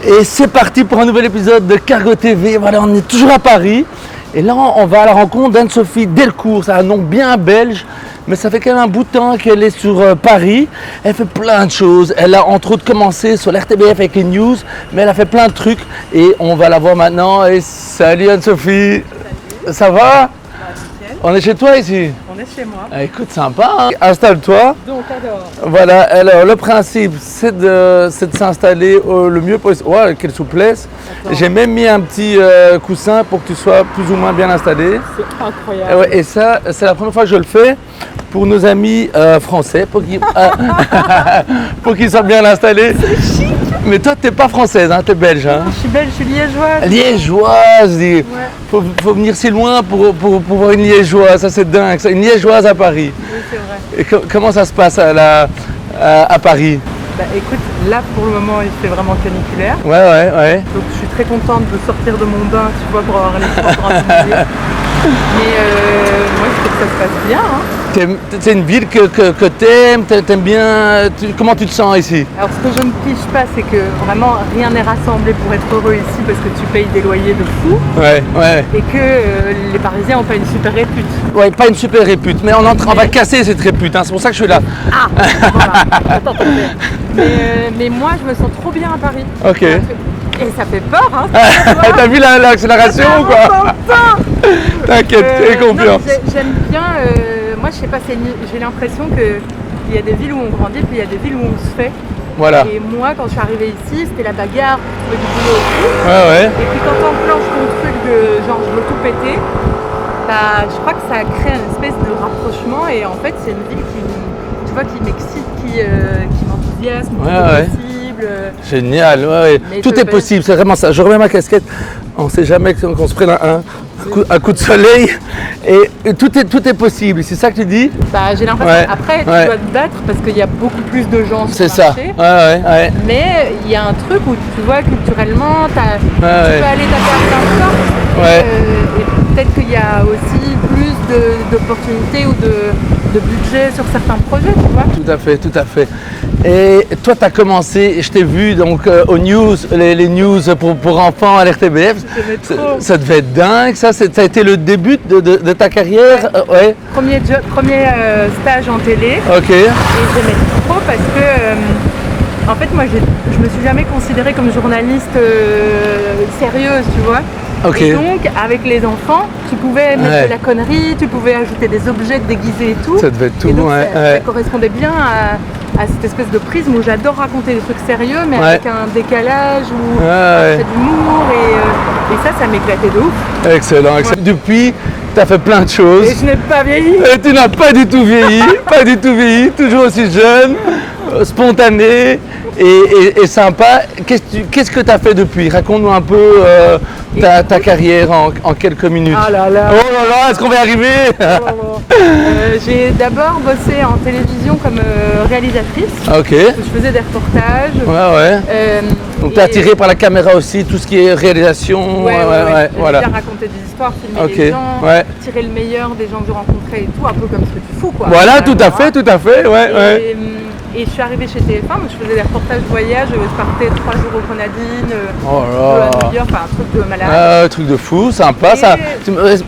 Et c'est parti pour un nouvel épisode de Cargo TV. Voilà, on est toujours à Paris. Et là, on va à la rencontre d'Anne-Sophie Delcourt. C'est un nom bien belge, mais ça fait quand même un bout de temps qu'elle est sur Paris. Elle fait plein de choses. Elle a entre autres commencé sur l'RTBF avec les news, mais elle a fait plein de trucs. Et on va la voir maintenant. Et salut Anne-Sophie. Ça va? On est chez toi ici? On est chez moi. Ah, écoute, sympa, hein? Installe-toi. Donc alors. Voilà, alors le principe c'est de s'installer le mieux possible. Oh, quelle souplesse. J'ai même mis un petit coussin pour que tu sois plus ou moins bien installé. C'est incroyable. Ouais, et ça, c'est la première fois que je le fais pour nos amis français, pour qu'ils soient bien installés. C'est chic. Mais toi, t'es pas française, hein, t'es belge. Hein? Je suis belge, je suis liégeoise. Liégeoise, Ouais. faut venir si loin pour voir une liégeoise, ça c'est dingue, ça. Une liégeoise à Paris. Oui, c'est vrai. Et comment ça se passe à Paris? Bah écoute, là pour le moment il fait vraiment caniculaire. Ouais. Donc je suis très contente de sortir de mon bain, tu vois, pour avoir les températures. Mais moi je trouve que ça se passe bien. Hein. C'est une ville que t'aimes bien. Comment tu te sens ici? Alors ce que je ne pige pas, c'est que vraiment rien n'est rassemblé pour être heureux ici parce que tu payes des loyers de fou. Ouais. Et que les Parisiens n'ont pas une super répute. Ouais, pas une super répute, mais on va casser cette répute, hein, c'est pour ça que je suis là. Ah, voilà. Mais moi, je me sens trop bien à Paris. Ok. Et ça fait peur, hein. T'as vu l'accélération ou quoi? T'inquiète, aie confiance. J'aime bien, moi je sais pas, j'ai l'impression qu'il y a des villes où on grandit, puis il y a des villes où on se fait. Voilà. Et moi, quand je suis arrivée ici, c'était la bagarre pour trouver du boulot et tout. Ouais. Et puis quand t'enclenches ton truc de genre je veux tout péter, bah, je crois que ça crée une espèce de rapprochement et en fait c'est une ville qui m'excite, qui m'enthousiasme, Ouais. possible. Génial, ouais. Tout est possible, c'est vraiment ça. Je remets ma casquette, on ne sait jamais qu'on se prenne un coup de soleil et tout est possible, c'est ça que tu dis? Bah, j'ai l'impression après tu dois te battre parce qu'il y a beaucoup plus de gens sur le marché. Ouais. Mais il y a un truc où tu vois culturellement, tu peux aller taper à plein de portes. Et peut-être qu'il y a aussi plus d'opportunités ou de budget sur certains projets, tu vois. Tout à fait. Et toi, tu as commencé, je t'ai vu donc aux news, les news pour enfants à l'RTBF. Ça devait être dingue, ça a été le début de ta carrière. Ouais. Premier stage en télé. Ok. Et j'aimais trop parce que, en fait, moi, je me suis jamais considérée comme journaliste sérieuse, tu vois. Ok. Et donc, avec les enfants, tu pouvais mettre de la connerie, tu pouvais ajouter des objets déguisés et tout. Ça devait être tout, et donc, ça correspondait bien à cette espèce de prisme où j'adore raconter des trucs sérieux, mais avec un décalage ou un trait d'humour. Et ça m'éclatait de ouf. Excellent. Depuis, tu as fait plein de choses. Et je n'ai pas vieilli. Et tu n'as pas du tout vieilli, toujours aussi jeune, spontané et sympa. Qu'est-ce que tu as fait depuis? Raconte-nous un peu ta carrière en quelques minutes. Ah là là. Oh là là, est-ce qu'on va y arriver? J'ai d'abord bossé en télévision comme réalisatrice. Ok. Je faisais des reportages. Ouais. Donc tu es attirée par la caméra aussi, tout ce qui est réalisation. Voilà. Voilà. Bien raconter des histoires, filmer les gens, tirer le meilleur des gens que je rencontrais et tout, un peu comme ce que tu fous, quoi. Voilà, tout à fait, ouais. Et je suis arrivée chez TF1, je faisais des reportages voyage, je partais 3 jours aux Grenadines, à New York, enfin un truc de malade. Truc de fou, sympa. Ça.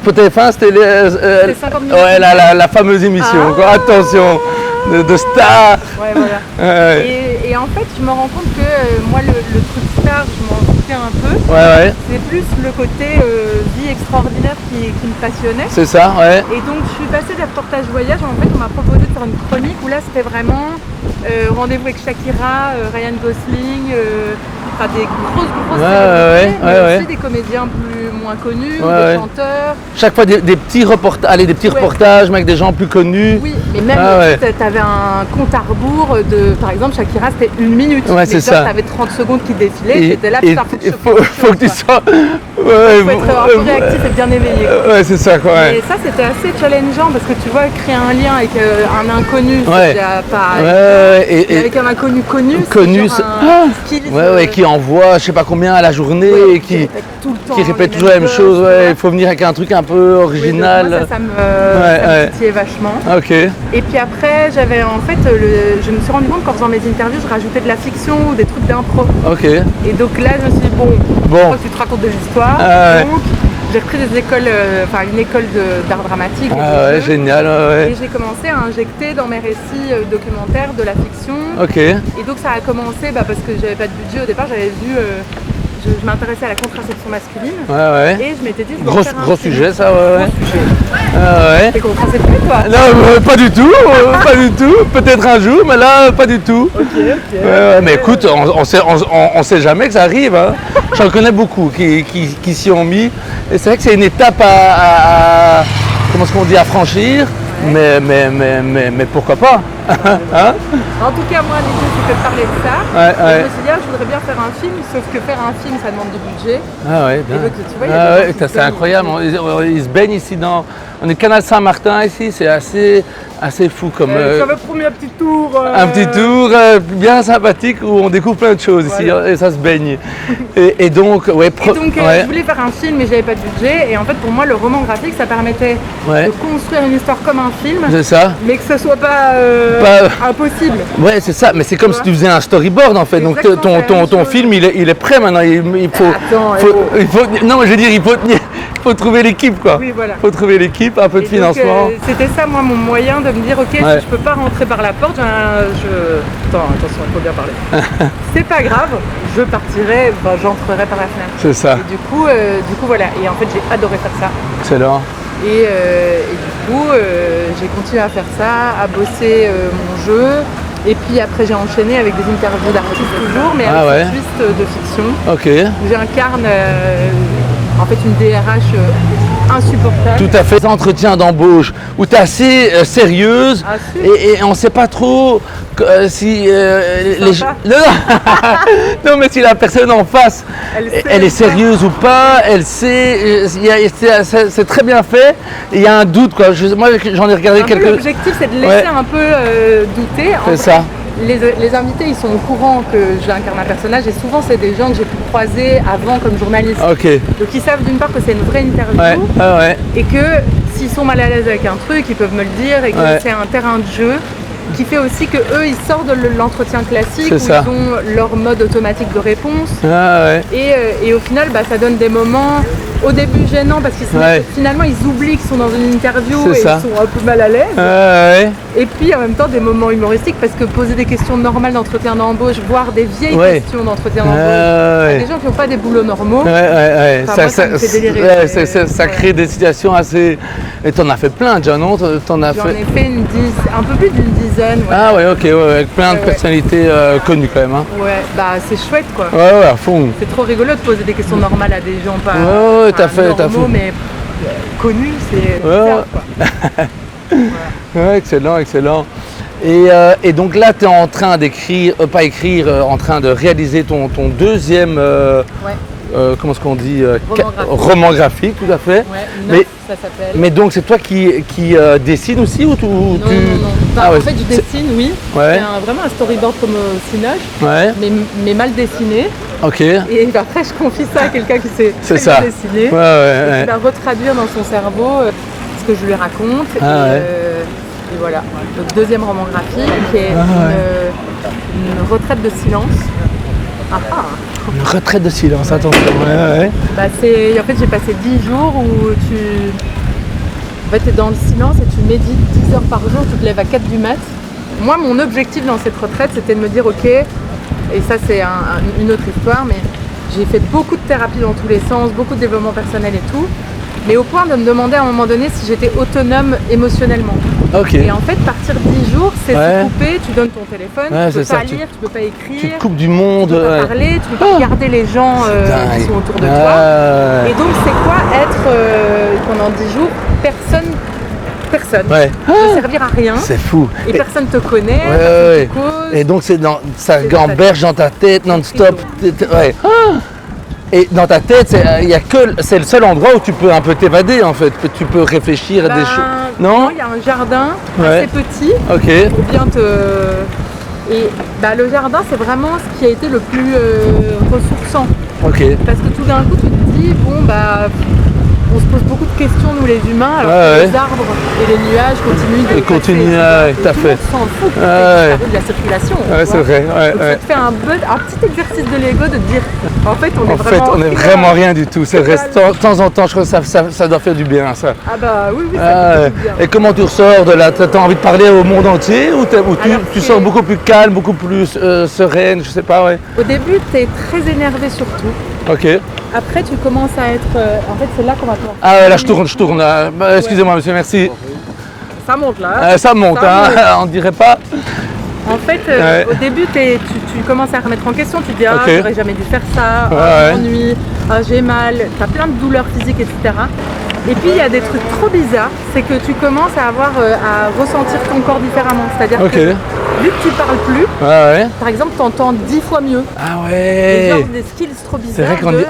Pour TF1, c'était 50 minutes. Ouais, la fameuse émission. Quoi. Attention, de star. Ouais, voilà. Et en fait, je me rends compte que moi, le truc star, je m'en foutais un peu. Ouais. C'est plus le côté vie extraordinaire qui me passionnait. C'est ça, ouais. Et donc, je suis passée des reportages voyage. En fait, on m'a proposé de faire une chronique où là, c'était vraiment rendez-vous avec Shakira, Ryan Gosling, enfin des grosses célébrités, mais aussi des comédiens moins connus, ou des chanteurs. Chaque fois des petits reportages avec des gens plus connus. Oui, mais même tu avais un compte à rebours de, par exemple, Shakira, c'était 1 minute. Ouais, c'est ça. Tu avais 30 secondes qui défilaient, et t'étais là, putain, faut que tu sois... faut être un peu réactif et bien éveillé. Ouais, c'est ça, quoi. Et ça, c'était assez challengeant parce que tu vois, créer un lien avec un inconnu, c'est déjà pas... avec un inconnu connu, qui envoie je sais pas combien à la journée et qui tout le temps. Qui répètent toujours la même chose, ouais. Il faut venir avec un truc un peu original. Oui, moi, ça me titillait vachement. Ok. Et puis après, je me suis rendu compte qu'en faisant mes interviews, je rajoutais de la fiction ou des trucs d'impro. Ok. Et donc là, je me suis dit, bon. Tu te racontes des histoires. Donc, j'ai repris des écoles, une école d'art dramatique. Ouais, génial. Ouais. Et j'ai commencé à injecter dans mes récits documentaires de la fiction. Ok. Et donc ça a commencé parce que j'avais pas de budget au départ, j'avais vu. Je m'intéressais à la contraception masculine. Ouais. Et je m'étais dit, gros sujet, ça, ouais. Gros sujet. Ouais. T'es contracepté, toi? Non, pas du tout, pas du tout. Peut-être un jour, mais là, pas du tout. Ok. Ouais, mais écoute, on sait jamais que ça arrive. Hein. J'en connais beaucoup qui s'y ont mis. Et c'est vrai que c'est une étape à franchir. Mais pourquoi pas? Hein? En tout cas, moi, l'idée, c'était de parler de ça. Je me suis dit, je voudrais bien faire un film, sauf que faire un film, ça demande du budget. Ah ouais, bien. Et donc, tu vois, c'est incroyable. Ils se baignent ici on est Canal Saint-Martin ici, c'est assez fou comme. J'avais promis un petit tour. Un petit tour bien sympathique où on découvre plein de choses ici et ça se baigne. et donc, je voulais faire un film mais j'avais pas de budget. Et en fait, pour moi, le roman graphique, ça permettait de construire une histoire comme un film. C'est ça. Mais que ce soit pas impossible. Ouais, c'est ça. Mais c'est comme si tu faisais un storyboard en fait. Donc ton film, il est prêt maintenant. Il faut. Non, je veux dire, il faut trouver l'équipe quoi. Oui, voilà. Il faut trouver l'équipe, un peu de financement. C'était ça, moi, mon moyen de me dire, ok, si je peux pas rentrer par la porte, attention, il faut bien parler. C'est pas grave, je partirai, j'entrerai par la fenêtre. C'est ça. Et du coup, voilà. Et en fait, j'ai adoré faire ça. Excellent. Et du coup, j'ai continué à faire ça, à bosser mon jeu. Et puis après, j'ai enchaîné avec des interviews d'artistes toujours, mais avec une twist de fiction. Ok. Où j'incarne en fait une DRH insupportable. Tout à fait. Des entretiens d'embauche où tu es assez sérieuse et on ne sait pas trop si non mais si la personne en face elle est sérieuse ou pas, elle sait, c'est très bien fait. Il y a un doute quoi. Moi j'en ai regardé quelques. L'objectif c'est de laisser un peu douter. C'est ça. Les invités, ils sont au courant que j'incarne un personnage et souvent c'est des gens que j'ai pu croiser avant comme journaliste. Ok. Donc ils savent d'une part que c'est une vraie interview et que s'ils sont mal à l'aise avec un truc, ils peuvent me le dire et que c'est un terrain de jeu qui fait aussi que eux ils sortent de l'entretien classique où ils ont leur mode automatique de réponse et au final ça donne des moments au début gênants parce que finalement ils oublient qu'ils sont dans une interview et ils sont un peu mal à l'aise et puis en même temps des moments humoristiques parce que poser des questions normales d'entretien d'embauche, voire des vieilles questions d'entretien d'embauche à des gens qui n'ont pas des boulots normaux, ça me fait délirer. Ça crée des situations assez... Et t'en as fait plein déjà, non? J'en ai fait un peu plus d'une dizaine. Ah ouais, ok, avec plein de personnalités connues quand même. Hein. Ouais, c'est chouette quoi. Ouais, à fond. C'est trop rigolo de poser des questions normales à des gens pas t'as fait. mais connus, c'est bizarre quoi. Ouais, excellent. Et donc là, tu es en train d'écrire, en train de réaliser ton deuxième, comment est-ce qu'on dit, roman graphique, tout à fait. Ouais, ça s'appelle. Mais donc c'est toi qui dessine aussi ou non. En fait, je dessine, oui. C'est vraiment un storyboard comme au Cinoche, mais mal dessiné. Ok. Et après, je confie ça à quelqu'un qui sait très bien dessiner. Et qui va retraduire dans son cerveau ce que je lui raconte. Et voilà. Donc, deuxième roman graphique qui est une retraite de silence. Une retraite de silence, attention. En fait, j'ai passé 10 jours où tu es dans le silence et tu médites 10 heures par jour, tu te lèves à 4 du mat. Moi, mon objectif dans cette retraite, c'était de me dire, ok, et ça c'est une autre histoire, mais j'ai fait beaucoup de thérapie dans tous les sens, beaucoup de développement personnel et tout, mais au point de me demander à un moment donné si j'étais autonome émotionnellement. Et en fait, partir 10 jours, c'est se couper, tu donnes ton téléphone, tu peux pas lire, tu peux pas écrire, tu te coupes du monde, tu peux pas parler, tu peux pas regarder les gens qui sont autour de toi. Et donc c'est quoi être pendant 10 jours personne ne servir à rien. C'est fou. Et personne te connaît, personne te cause. Et donc ça gamberge dans ta tête non-stop. Et dans ta tête, c'est le seul endroit où tu peux un peu t'évader en fait. Tu peux réfléchir à des choses. Non, il y a un jardin assez petit. Ok. Pour bien Et le jardin, c'est vraiment ce qui a été le plus ressourçant. Ok. Parce que tout d'un coup, tu te dis, dis, bon, bah, on se pose beaucoup de questions, nous les humains, alors que les arbres et les nuages continuent de passer. Tout à fait. On s'en fout de la circulation. C'est vrai. Donc, tu fais un petit exercice de l'ego de te dire, en fait, on est vraiment rien du tout. C'est vrai, de temps en temps, je crois que ça doit faire du bien, ça. Ah bah oui, ça fait du bien. Et comment tu ressors de là? Tu as envie de parler au monde entier ou tu sors beaucoup plus calme, beaucoup plus sereine, je sais pas, ouais. Au début, tu es très énervé surtout. Ok. Après, tu commences à être... en fait, c'est là qu'on va te voir. Ah ouais, là, je tourne. Excusez-moi, monsieur, merci. Ça monte, là. Ça monte, on dirait pas. En fait, au début, tu commences à remettre en question. Tu te dis, j'aurais jamais dû faire ça, je m'ennuie, j'ai mal. Tu as plein de douleurs physiques, etc. Et puis, il y a des trucs trop bizarres. C'est que tu commences à ressentir ton corps différemment. C'est-à-dire que, vu que tu parles plus, par exemple, tu entends 10 fois mieux. Ah ouais. Genre des skills trop bizarres. C'est vrai qu'on dit...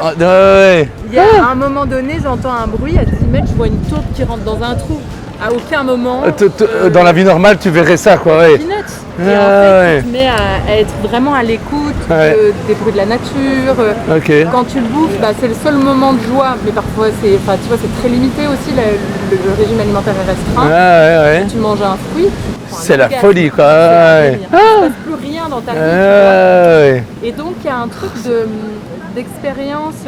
Il y a à un moment donné, j'entends un bruit, à 10 mètres, je vois une taupe qui rentre dans un trou. À aucun moment... Dans la vie normale, tu verrais ça, quoi, ouais. Peanuts. Et en fait, tu te mets à être vraiment à l'écoute des bruits de la nature. Quand tu le bouffes, c'est le seul moment de joie, mais parfois, tu vois, c'est très limité aussi, le régime alimentaire est restreint. Tu manges un fruit. C'est la folie, quoi. Il ne se passe plus rien dans ta vie. Et donc, il y a un truc d'expérience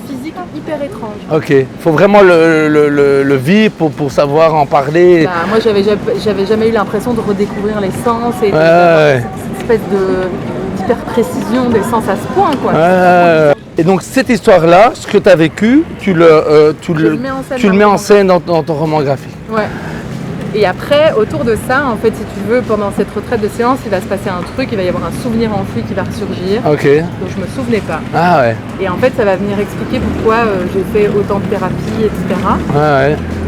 physique hyper étrange. Ok, il faut vraiment le vivre pour savoir en parler. Moi, j'avais jamais eu l'impression de redécouvrir les sens et cette espèce d'hyper précision des sens à ce point, quoi. Et donc cette histoire-là, ce que tu as vécu, tu le mets en scène dans ton roman graphique. Ouais. Et après, autour de ça, en fait, si tu veux, pendant cette retraite de silence, il va se passer un truc, il va y avoir un souvenir enfoui qui va ressurgir, dont je me souvenais pas. Ah ouais. Et en fait, ça va venir expliquer pourquoi j'ai fait autant de thérapie, etc.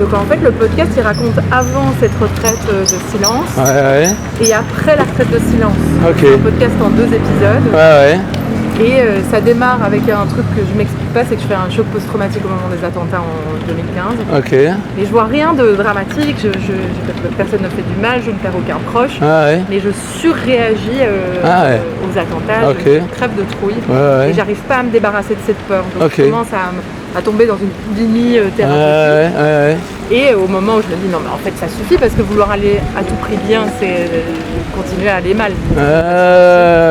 Donc en fait, le podcast, il raconte avant cette retraite de silence et après la retraite de silence. C'est un podcast en 2 épisodes. Et ça démarre avec un truc que je m'explique pas, c'est que je fais un choc post-traumatique au moment des attentats en 2015. Et je vois rien de dramatique, personne ne fait du mal, je ne perds aucun proche, mais je surréagis aux attentats, je crève de trouille et j'arrive pas à me débarrasser de cette peur. Donc je commence à tomber dans une boulimie thérapeutique. Et au moment où je me dis non mais en fait ça suffit parce que vouloir aller à tout prix bien c'est continuer à aller mal.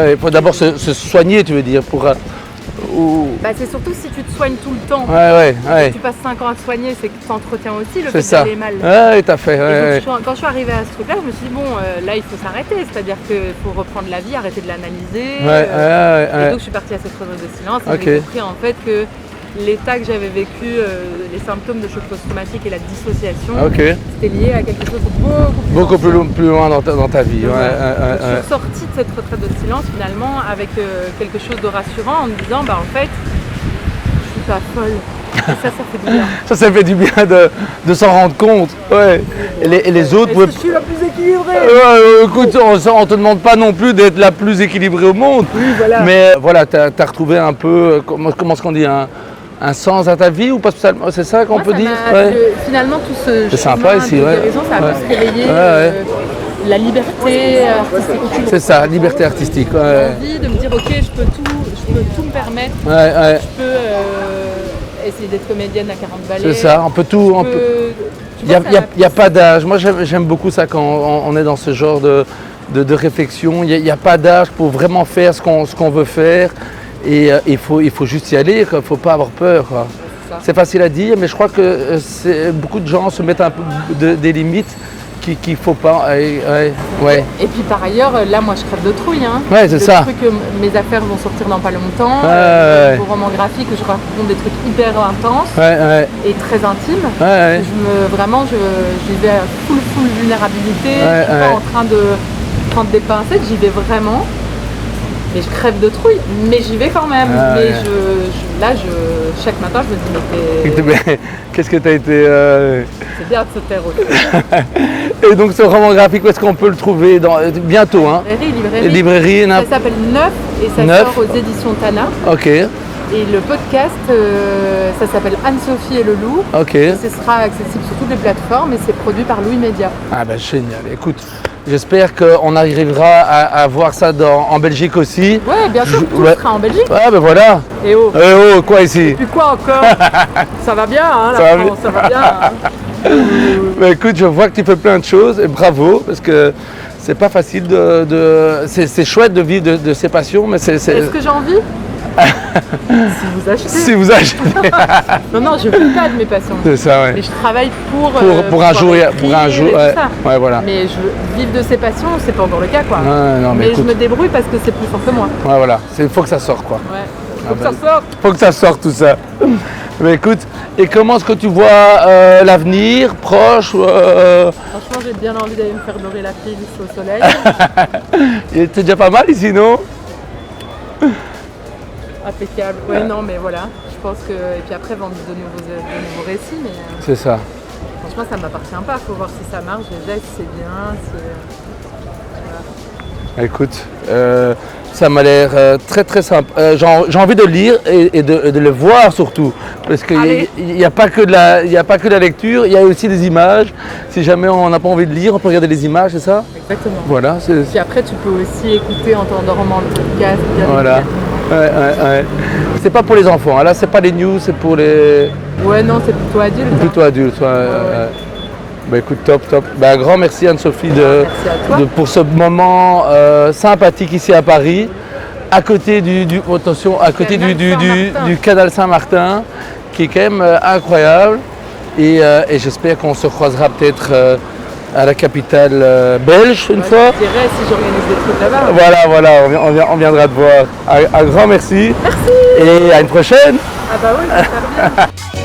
Il faut d'abord se soigner, tu veux dire, pour... c'est surtout si tu te soignes tout le temps. Si tu passes 5 ans à te soigner, c'est que tu t'entretiens aussi le fait d'aller mal. Tout à fait. Et donc, quand je suis arrivée à ce truc-là, je me suis dit là il faut s'arrêter, c'est-à-dire qu'il faut reprendre la vie, arrêter de l'analyser. Et donc je suis partie à cette retraite de silence et j'ai compris en fait que l'état que j'avais vécu, les symptômes de choc post-traumatique et la dissociation, c'était lié à quelque chose de beaucoup plus loin dans ta vie. Je suis ressortie de cette retraite de silence finalement avec quelque chose de rassurant en me disant en fait, je suis pas folle. Et ça fait du bien. Ça fait du bien de s'en rendre compte. Et les autres... Est-ce que je suis la plus équilibrée? Écoute, on ne te demande pas non plus d'être la plus équilibrée au monde. Mais voilà, tu as retrouvé un peu, comment est-ce qu'on dit, un sens à ta vie ou pas spécialement? C'est ça qu'on peut dire? Finalement, tout ce sympa ici, guérison, ça a pu se réveiller la liberté artistique. C'est ça, liberté artistique. L'envie de me dire, ok, je peux tout me permettre. Je peux essayer d'être comédienne à 40 ballets. C'est ça, on peut tout. Il n'y a pas d'âge. Moi, j'aime beaucoup ça quand on est dans ce genre de réflexion. Il n'y a pas d'âge pour vraiment faire ce qu'on veut faire. Et il faut juste y aller, il ne faut pas avoir peur. C'est facile à dire, mais je crois que beaucoup de gens se mettent un peu des limites qu'il ne faut pas. Et puis par ailleurs, là moi je crève de trouille. C'est ça. Mes affaires vont sortir dans pas longtemps. Pour roman graphique, je raconte des trucs hyper intenses et très intimes. Vraiment, j'y vais à full vulnérabilité. Je suis pas en train de prendre des pincettes, j'y vais vraiment. Et je crève de trouille, mais j'y vais quand même. Mais chaque matin, je me dis, mais qu'est-ce que tu as été... C'est bien de se taire aussi. Et donc ce roman graphique, où est-ce qu'on peut le trouver bientôt? Librairie. Ça s'appelle Neuf et ça sort aux éditions Tana. Et le podcast, ça s'appelle Anne-Sophie et le loup. Ok. Ce sera accessible sur toutes les plateformes et c'est produit par Louis Média. Ah ben génial. Écoute, j'espère qu'on arrivera à voir ça en Belgique aussi. Ouais, bien sûr, tout sera en Belgique. Ah ben voilà. Et oh. Eh oh, quoi ici? Et puis quoi encore? Ça va bien, hein, la France, ça va bien. Hein. Ben écoute, je vois que tu fais plein de choses et bravo parce que c'est pas facile c'est chouette de vivre de ses passions, mais c'est. Est-ce que j'ai envie? Si vous achetez. Si vous achetez. Non, je ne vis pas de mes passions. C'est ça, ouais. Mais je travaille pour un jour, ouais, ça. Ouais, voilà. Mais vivre de ses passions, c'est pas encore le cas, quoi. Non, mais je me débrouille parce que c'est plus fort que moi. Ouais, voilà. Il faut que ça sorte, quoi. Ouais. Faut que ça sorte. Faut que ça sorte tout ça. Mais écoute, et comment est-ce que tu vois l'avenir proche Franchement, j'ai bien envie d'aller me faire dorer la fille au soleil. C'est déjà pas mal ici, non? Impeccable. Ouais, non, mais voilà. Je pense que. Et puis après, vendre de nouveaux récits. Mais c'est ça. Franchement, ça ne m'appartient pas. Il faut voir si ça marche déjà, si c'est bien. Voilà. Écoute, ça m'a l'air très très sympa. J'ai envie de le lire et de le voir surtout. Parce qu'il n'y a pas que de la lecture, il y a aussi des images. Si jamais on n'a pas envie de lire, on peut regarder les images, c'est ça? Exactement. Voilà. Puis après, tu peux aussi écouter en t'endormant le podcast. Voilà. Ouais. C'est pas pour les enfants, là c'est pas les news, c'est pour les... Ouais, non, c'est plutôt adulte. Plutôt adulte, ouais. Bah écoute, top. Bah, un grand merci Anne-Sophie pour ce moment sympathique ici à Paris, à côté du canal Saint-Martin, qui est quand même incroyable. Et j'espère qu'on se croisera peut-être à la capitale belge une fois. Je dirais si j'organise des trucs là-bas. Voilà, on viendra te voir. Un grand merci. Merci. Et à une prochaine. Ah bah oui, ça va bien.